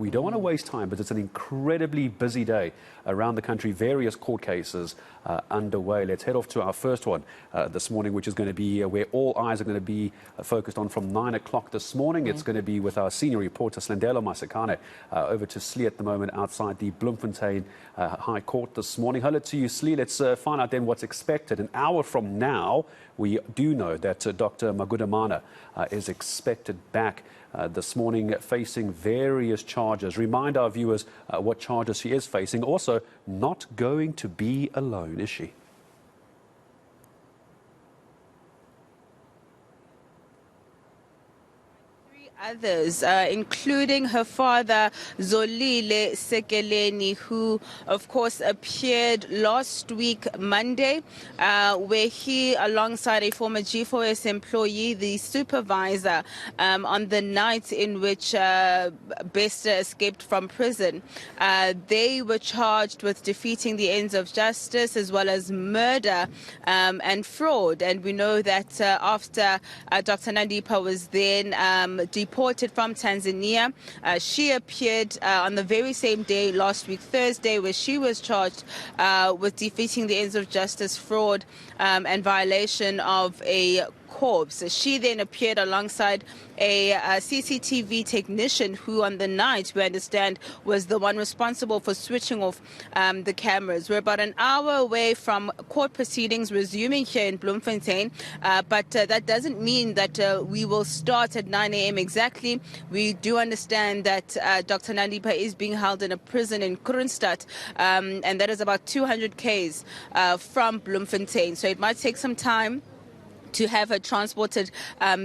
We don't want to waste time, but it's an incredibly busy day around the country. Various court cases underway. Let's head off to our first one this morning, which is going to be where all eyes are going to be focused on from 9 o'clock this morning. It's going to be with our senior reporter, Slindelo Masikane, over to Slee at the moment outside the Bloemfontein High Court this morning. Hello to you, Slee. Let's find out then what's expected. An hour from now, we do know that Dr. Magudumana is expected back this morning facing various charges. Remind our viewers what charges she is facing. Also, not going to be alone, is she? Others, including her father, Zolile Sekeleni, who, of course, appeared last week, Monday, where he, alongside a former G4S employee, the supervisor, on the night in which Bester escaped from prison, they were charged with defeating the ends of justice as well as murder and fraud. And we know that after Dr. Nandipha was then deported from Tanzania, she appeared on the very same day last week, Thursday, where she was charged with defeating the ends of justice, fraud, and violation of a corpse. She then appeared alongside a CCTV technician who on the night, we understand, was the one responsible for switching off the cameras. We're about an hour away from court proceedings resuming here in Bloemfontein, but that doesn't mean that we will start at 9 a.m. exactly. We do understand that Dr. Nandipha is being held in a prison in Kroonstad, and that is about 200 km from Bloemfontein. So it might take some time to have her transported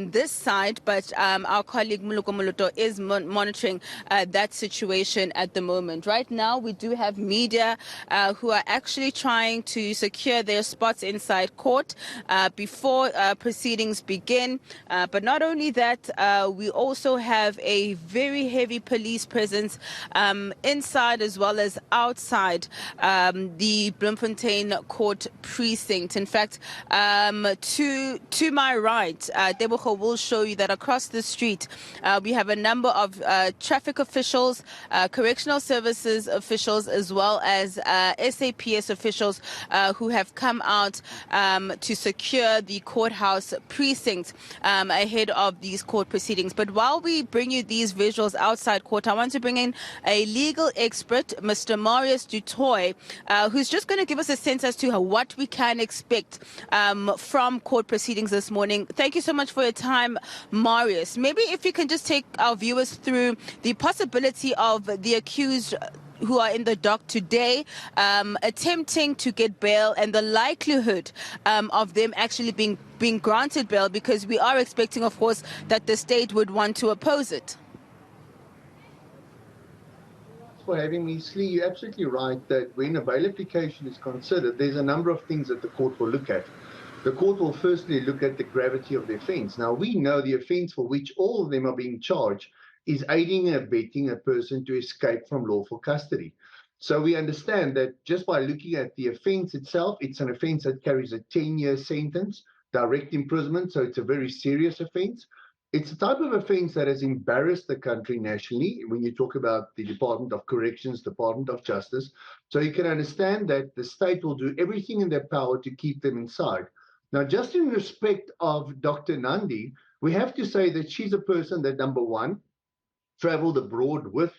this side, but our colleague Moloto is monitoring that situation at the moment. Right now, we do have media who are actually trying to secure their spots inside court before proceedings begin. But not only that, we also have a very heavy police presence inside as well as outside the Bloemfontein court precinct. In fact, to my right, Tebogo will show you that across the street, we have a number of traffic officials, correctional services officials, as well as SAPS officials who have come out to secure the courthouse precinct ahead of these court proceedings. But while we bring you these visuals outside court, I want to bring in a legal expert, Mr. Marius Dutoy, who's just going to give us a sense as to what we can expect from court proceedings this morning. Thank you so much for your time, Marius. Maybe if you can just take our viewers through the possibility of the accused who are in the dock today attempting to get bail and the likelihood of them actually being granted bail, because we are expecting, of course, that the state would want to oppose it. For having me, Slee, you're absolutely right that when a bail application is considered, there's a number of things that the court will look at. The court will firstly look at the gravity of the offence. Now, we know the offence for which all of them are being charged is aiding and abetting a person to escape from lawful custody. So we understand that just by looking at the offence itself, it's an offence that carries a 10-year sentence, direct imprisonment, so it's a very serious offence. It's a type of offence that has embarrassed the country nationally when you talk about the Department of Corrections, Department of Justice. So you can understand that the state will do everything in their power to keep them inside. Now, just in respect of Dr. Nandi, we have to say that she's a person that, number one, traveled abroad with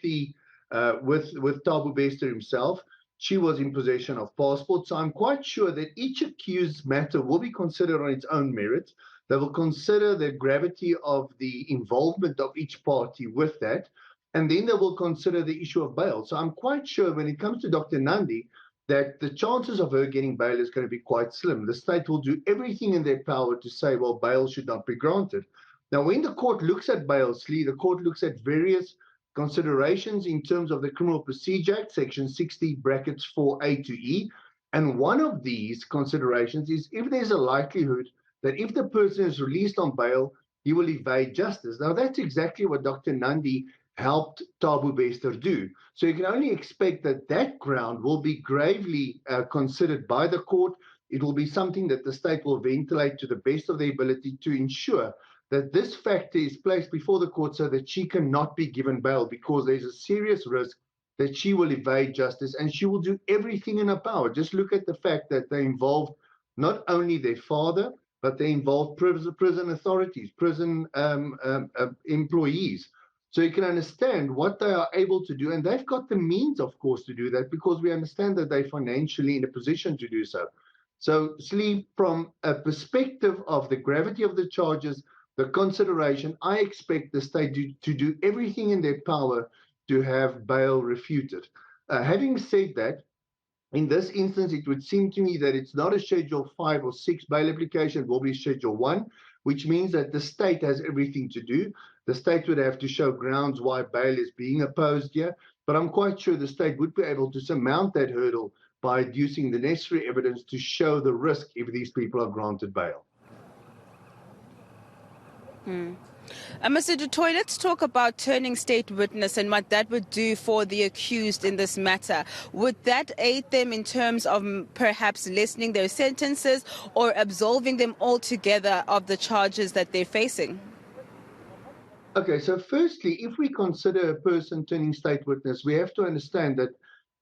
Thabo Bester himself. She was in possession of passports. So I'm quite sure that each accused matter will be considered on its own merit. They will consider the gravity of the involvement of each party with that. And then they will consider the issue of bail. So I'm quite sure when it comes to Dr. Nandi, that the chances of her getting bail is going to be quite slim. The state will do everything in their power to say, well, bail should not be granted. Now, when the court looks at bail, Slee, the court looks at various considerations in terms of the Criminal Procedure Act, Section 60, brackets 4A to E. And one of these considerations is if there's a likelihood that if the person is released on bail, he will evade justice. Now, that's exactly what Dr. Nandi helped Thabo Bester do. So you can only expect that that ground will be gravely considered by the court. It will be something that the state will ventilate to the best of their ability to ensure that this factor is placed before the court so that she cannot be given bail because there's a serious risk that she will evade justice and she will do everything in her power. Just look at the fact that they involved not only their father, but they involved prison authorities, prison employees. So you can understand what they are able to do. And they've got the means, of course, to do that because we understand that they're financially in a position to do so. So, Slee, from a perspective of the gravity of the charges, the consideration, I expect the state to do everything in their power to have bail refuted. Having said that, in this instance, it would seem to me that it's not a Schedule 5 or 6 bail application, it will be Schedule 1, which means that the state has everything to do. The state would have to show grounds why bail is being opposed here, but I'm quite sure the state would be able to surmount that hurdle by adducing the necessary evidence to show the risk if these people are granted bail. Mr. Du Toit, let's talk about turning state witness and what that would do for the accused in this matter. Would that aid them in terms of perhaps lessening their sentences or absolving them altogether of the charges that they're facing? Okay, so firstly, if we consider a person turning state witness, we have to understand that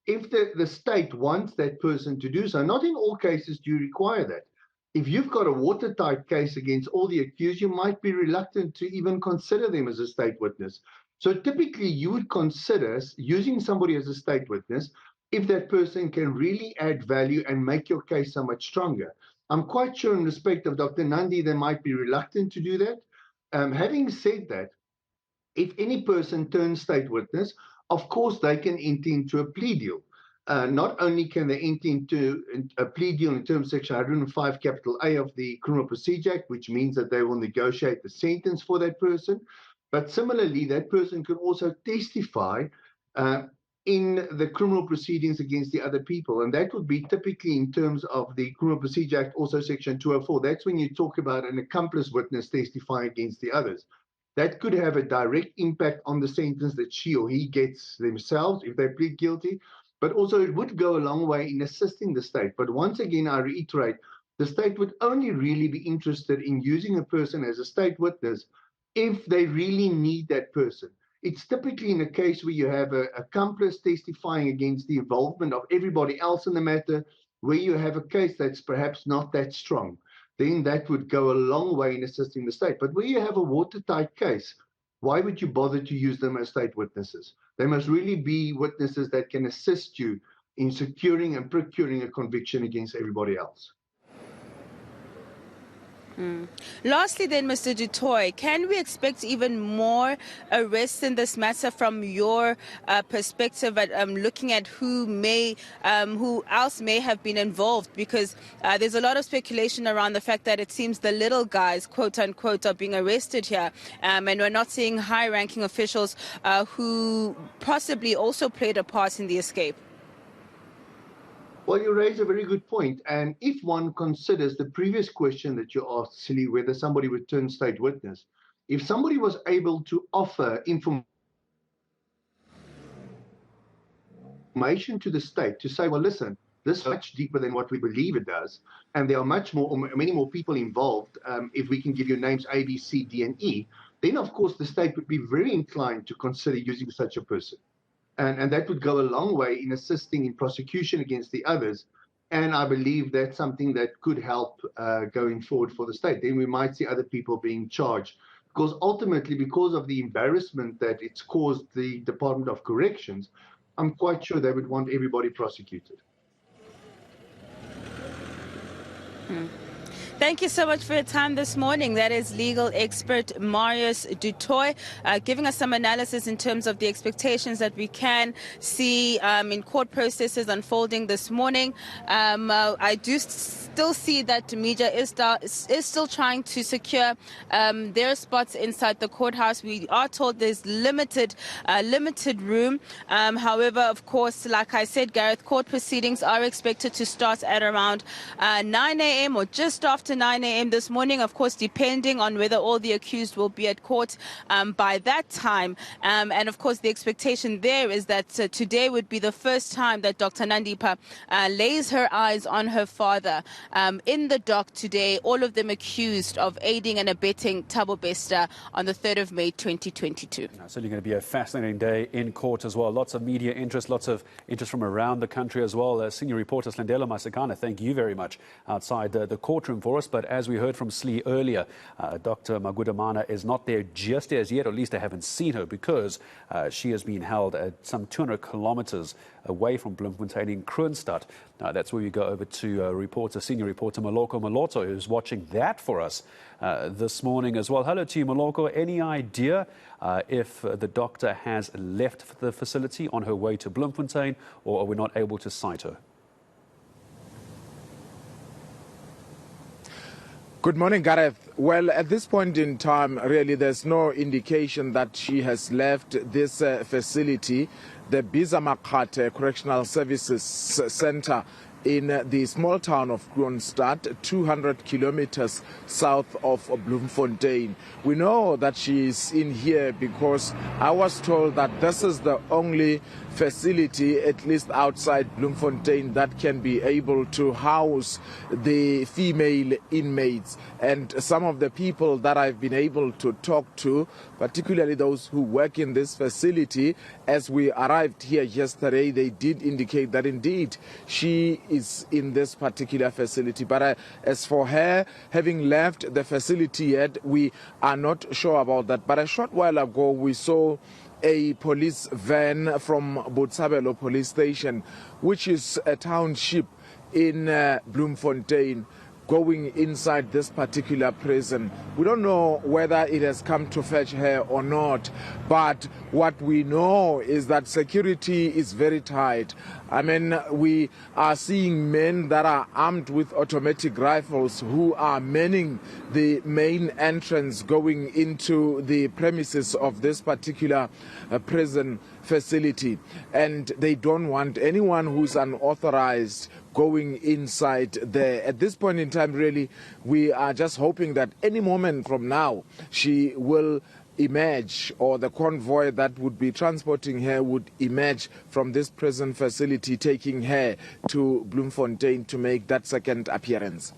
if the state wants that person to do so, not in all cases do you require that. If you've got a watertight case against all the accused, you might be reluctant to even consider them as a state witness. So typically you would consider using somebody as a state witness if that person can really add value and make your case so much stronger. I'm quite sure in respect of Dr. Nandi, they might be reluctant to do that. Having said that, if any person turns state witness, of course they can enter into a plea deal. Not only can they enter into a plea deal in terms of Section 105 capital A of the Criminal Procedure Act, which means that they will negotiate the sentence for that person, but similarly, that person can also testify in the criminal proceedings against the other people, and that would be typically in terms of the Criminal Procedure Act, also Section 204. That's when you talk about an accomplice witness testifying against the others. That could have a direct impact on the sentence that she or he gets themselves if they plead guilty, but also it would go a long way in assisting the state. But once again, I reiterate, the state would only really be interested in using a person as a state witness if they really need that person. It's typically in a case where you have an accomplice testifying against the involvement of everybody else in the matter, where you have a case that's perhaps not that strong. Then that would go a long way in assisting the state. But where you have a watertight case, why would you bother to use them as state witnesses? They must really be witnesses that can assist you in securing and procuring a conviction against everybody else. Lastly then, Mr. Du Toit, can we expect even more arrests in this matter from your perspective at looking at who else may have been involved? Because there's a lot of speculation around the fact that it seems the little guys, quote unquote, are being arrested here, and we're not seeing high-ranking officials who possibly also played a part in the escape. Well, you raise a very good point. And if one considers the previous question that you asked, Silly, whether somebody would turn state witness, if somebody was able to offer information to the state to say, well, listen, this is much deeper than what we believe it does, and there are many more people involved, if we can give you names A, B, C, D, and E, then of course the state would be very inclined to consider using such a person. And that would go a long way in assisting in prosecution against the others. And I believe that's something that could help going forward for the state. Then we might see other people being charged. Because ultimately, because of the embarrassment that it's caused the Department of Corrections, I'm quite sure they would want everybody prosecuted. Thank you so much for your time this morning. That is legal expert Marius Du Toit giving us some analysis in terms of the expectations that we can see in court processes unfolding this morning. I do still see that the media is still trying to secure their spots inside the courthouse. We are told there's limited room. However, of course, like I said, Gareth, court proceedings are expected to start at around 9 a.m. or just after after 9 a.m. this morning, of course, depending on whether all the accused will be at court by that time. And of course, the expectation there is that today would be the first time that Dr. Nandipha lays her eyes on her father. In the dock today, all of them accused of aiding and abetting Thabo Bester on the 3rd of May 2022. Certainly going to be a fascinating day in court as well. Lots of media interest, lots of interest from around the country as well. Senior reporter Slindelo, Masikane, thank you very much outside the courtroom for us. But as we heard from Slee earlier, Dr. Magudumana is not there just as yet, or at least I haven't seen her, because she has been held at some 200 kilometers away from Bloemfontein in Kroonstad. That's where we go over to senior reporter Moloto, who's watching that for us this morning as well. Hello to you, Moloko. Any idea if the doctor has left the facility on her way to Bloemfontein, or are we not able to sight her? Good morning, Gareth. Well, at this point in time, really, there's no indication that she has left this facility, the Bizamakate Correctional Services Center in the small town of Kroonstad, 200 kilometers south of Bloemfontein. We know that she is in here because I was told that this is the only facility, at least outside Bloemfontein, that can be able to house the female inmates. And some of the people that I've been able to talk to, particularly those who work in this facility, as we arrived here yesterday, they did indicate that indeed she is in this particular facility. But as for her having left the facility yet, we are not sure about that. But a short while ago, we saw a police van from Botshabelo police station, which is a township in Bloemfontein, going inside this particular prison. We don't know whether it has come to fetch her or not, but what we know is that security is very tight. I mean, we are seeing men that are armed with automatic rifles who are manning the main entrance going into the premises of this particular prison facility, and they don't want anyone who's unauthorized going inside there. At this point in time, really, we are just hoping that any moment from now she will emerge, or the convoy that would be transporting her would emerge from this prison facility, taking her to Bloemfontein to make that second appearance.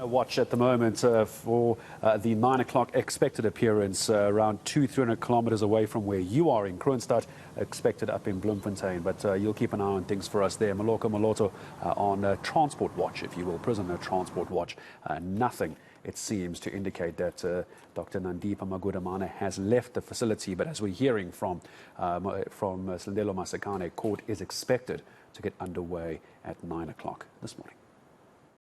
Watch at the moment for the 9 o'clock expected appearance, around 200-300 kilometers away from where you are in Kroonstad, expected up in Bloemfontein. But you'll keep an eye on things for us there. Moloto on transport watch, if you will, prisoner transport watch. Nothing, it seems, to indicate that Dr. Nandipha Magudumana has left the facility. But as we're hearing from Slindelo Masikane, court is expected to get underway at 9 o'clock this morning.